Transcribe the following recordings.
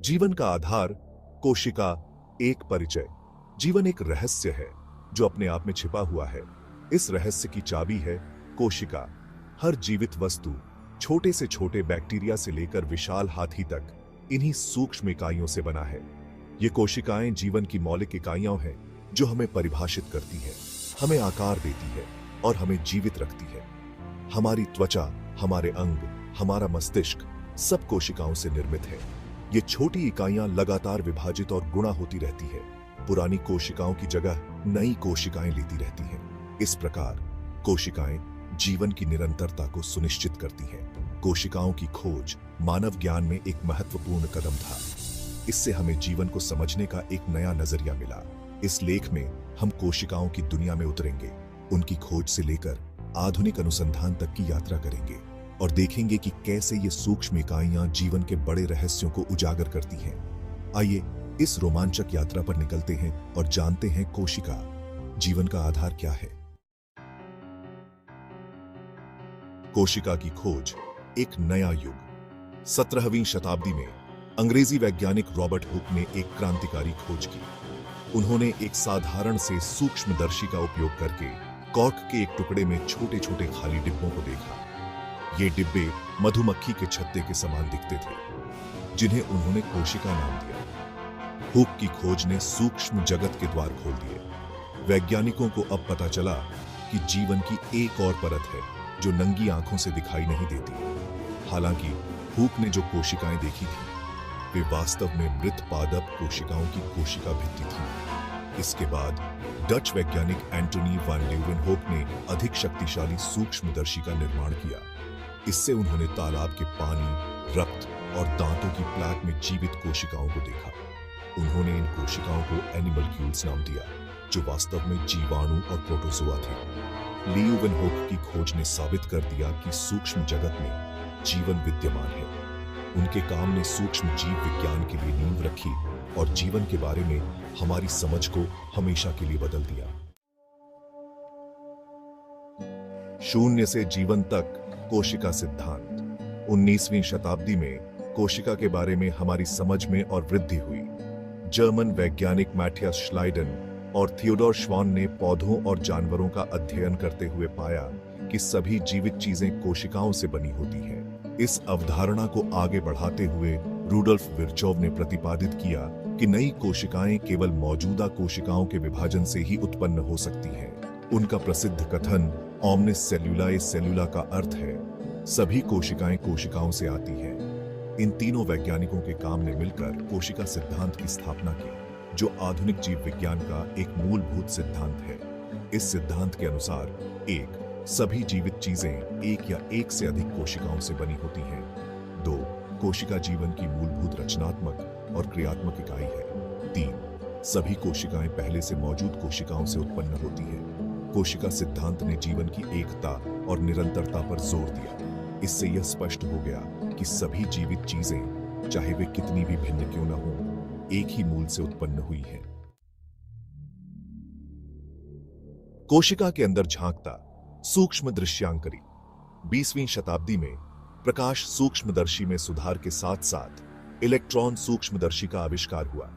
जीवन का आधार, कोशिका, एक परिचय। जीवन एक रहस्य है जो अपने आप में छिपा हुआ है। इस रहस्य की चाबी है कोशिका। हर जीवित वस्तु, छोटे से छोटे बैक्टीरिया से लेकर विशाल हाथी तक, इन्हीं सूक्ष्म इकाइयों से बना है। ये कोशिकाएं जीवन की मौलिक इकाइयां हैं जो हमें परिभाषित करती है, हमें आकार देती है और हमें जीवित रखती है। हमारी त्वचा, हमारे अंग, हमारा मस्तिष्क सब कोशिकाओं से निर्मित है। ये छोटी इकाइयां लगातार विभाजित और गुणा होती रहती है। पुरानी कोशिकाओं की जगह नई कोशिकाएं लेती रहती हैं। इस प्रकार कोशिकाएं जीवन की निरंतरता को सुनिश्चित करती हैं। कोशिकाओं की खोज मानव ज्ञान में एक महत्वपूर्ण कदम था। इससे हमें जीवन को समझने का एक नया नजरिया मिला। इस लेख में हम कोशिकाओं की दुनिया में उतरेंगे, उनकी खोज से लेकर आधुनिक अनुसंधान तक की यात्रा करेंगे और देखेंगे कि कैसे ये सूक्ष्म इकाइयां जीवन के बड़े रहस्यों को उजागर करती हैं। आइए इस रोमांचक यात्रा पर निकलते हैं और जानते हैं कोशिका, जीवन का आधार क्या है। कोशिका की खोज, एक नया युग। 17वीं शताब्दी में अंग्रेजी वैज्ञानिक रॉबर्ट हुक ने एक क्रांतिकारी खोज की। उन्होंने एक साधारण से सूक्ष्मदर्शी का उपयोग करके कॉर्क के एक टुकड़े में छोटे छोटे खाली डिब्बों को देखा। ये डिब्बे मधुमक्खी के छत्ते के समान दिखते थे, जिन्हें उन्होंने कोशिका नाम दिया। हुक की खोज ने सूक्ष्म जगत के द्वार खोल दिए। वैज्ञानिकों को अब पता चला कि जीवन की एक और परत है जो नंगी आंखों से दिखाई नहीं देती। हालांकि हुक ने जो कोशिकाएं देखी थी वे वास्तव में मृत पादप कोशिकाओं की कोशिका भित्ति थी। इसके बाद डच वैज्ञानिक एंटोनी वान लीeuwenhoek ने अधिक शक्तिशाली सूक्ष्मदर्शी का निर्माण किया। इससे उन्होंने तालाब के पानी, रक्त और दांतों की प्लेक में जीवित कोशिकाओं को देखा। उन्होंने इन कोशिकाओं को एनिमल्क्यूल्स नाम दिया, जो वास्तव में जीवाणु और प्रोटोजोआ थे। लीeuwenhoek की खोज ने साबित कर दिया कि सूक्ष्म जगत में जीवन विद्यमान है। उनके काम ने सूक्ष्म जीव विज्ञान के लिए नींव रखी और जीवन के बारे में हमारी समझ को हमेशा के लिए बदल दिया। शून्य से जीवन तक कोशिका सिद्धांत। 19वीं शताब्दी में कोशिका के बारे में हमारी समझ में और वृद्धि हुई। जर्मन वैज्ञानिक मैथियास श्लाइडन और थियोडोर श्वान ने पौधों और जानवरों का अध्ययन करते हुए पाया कि सभी जीवित चीजें कोशिकाओं से बनी होती हैं। इस अवधारणा को आगे बढ़ाते हुए रूडोल्फ विर्चोव ने प्रतिपादित किया कि नई कोशिकाएं केवल मौजूदा कोशिकाओं के विभाजन से ही उत्पन्न हो सकती हैं। उनका प्रसिद्ध कथन ओमनिस सेल्युलाe सेल्युला का अर्थ है सभी कोशिकाएं कोशिकाओं से आती हैं। इन तीनों वैज्ञानिकों के काम ने मिलकर कोशिका सिद्धांत की स्थापना की, जो आधुनिक जीव विज्ञान का एक मूलभूत सिद्धांत है। इस सिद्धांत के अनुसार सभी जीवित चीजें एक या एक से अधिक कोशिकाओं से बनी होती हैं। 2 कोशिका जीवन की मूलभूत रचनात्मक और क्रियात्मक इकाई है। 3 सभी कोशिकाएं पहले से मौजूद कोशिकाओं से उत्पन्न होती हैं। कोशिका सिद्धांत ने जीवन की एकता और निरंतरता पर जोर दिया। इससे यह स्पष्ट हो गया कि सभी जीवित चीजें, चाहे वे कितनी भी भिन्न क्यों न हों, एक ही मूल से उत्पन्न हुई हैं। कोशिका के अंदर झांकता सूक्ष्म दृश्यांकरी। 20वीं शताब्दी में प्रकाश सूक्ष्मदर्शी में सुधार के साथ साथ इलेक्ट्रॉन सूक्ष्मदर्शी का आविष्कार हुआ।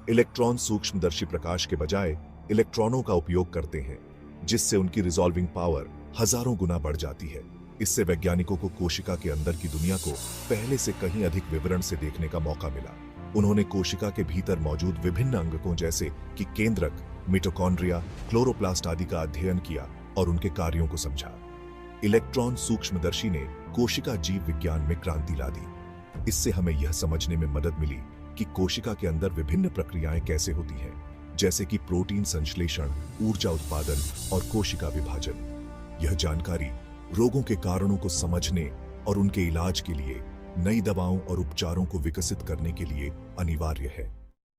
इलेक्ट्रॉन सूक्ष्मदर्शी प्रकाश के बजाय इलेक्ट्रॉनों का उपयोग करते हैं, जिससे उनकी रिजॉल्विंग पावर हजारों गुना बढ़ जाती है। इससे वैज्ञानिकों को कोशिका के अंदर की दुनिया को पहले से कहीं अधिक विवरण से देखने का मौका मिला। उन्होंने कोशिका के भीतर मौजूद विभिन्न अंगकों जैसे कि केंद्रक, मिटोकॉन्ड्रिया, क्लोरोप्लास्ट आदि का अध्ययन किया और उनके कार्यों को समझा। इलेक्ट्रॉन सूक्ष्मदर्शी ने कोशिका जीव विज्ञान में क्रांति ला दी। इससे हमें यह समझने में मदद मिली कि कोशिका के अंदर विभिन्न प्रक्रियाएं कैसे होती हैं, जैसे कि प्रोटीन संश्लेषण, ऊर्जा उत्पादन और कोशिका विभाजन। यह जानकारी रोगों के कारणों को समझने और उनके इलाज के लिए नई दवाओं और उपचारों को विकसित करने के लिए अनिवार्य है।